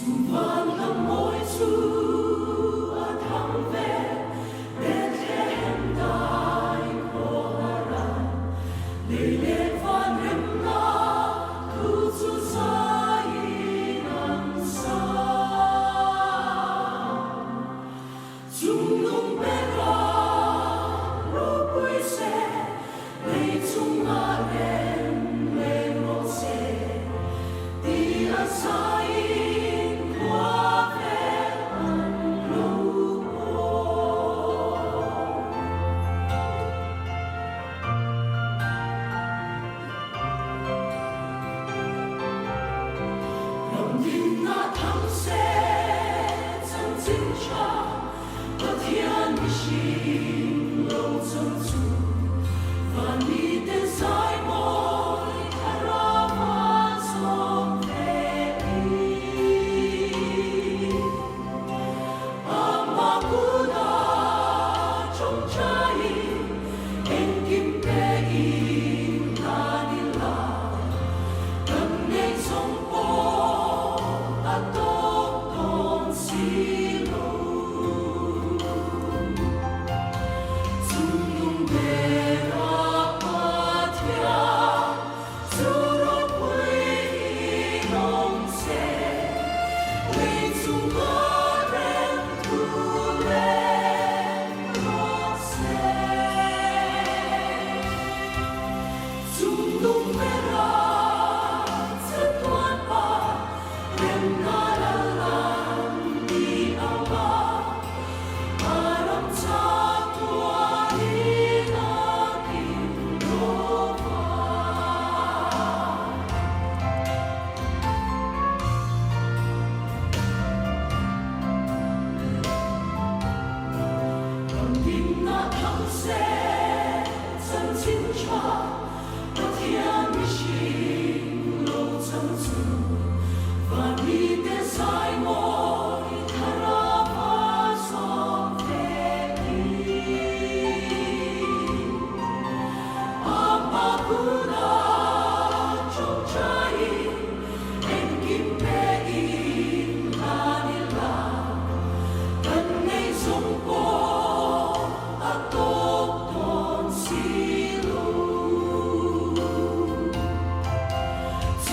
Van la mỗi Chúa thắng về Bethlehem đại Koharan Lê lê van rem na tu zu sai nang sa Chung nung bera ro bui se Lê chung a rem lê ro se Di a sai Nhìn na thắng sẽ chẳng chính cha và thiên sinh lâu chân chủ và đi đến dài môi thara và sông thế đi ama kuda trong trái em kim pe im na đi la tâm nên sông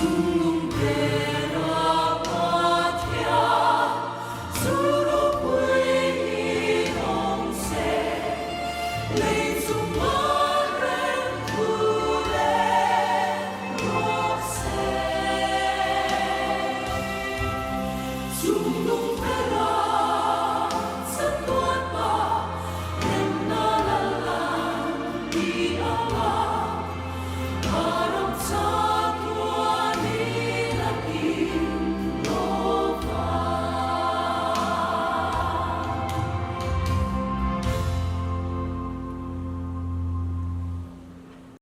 Tung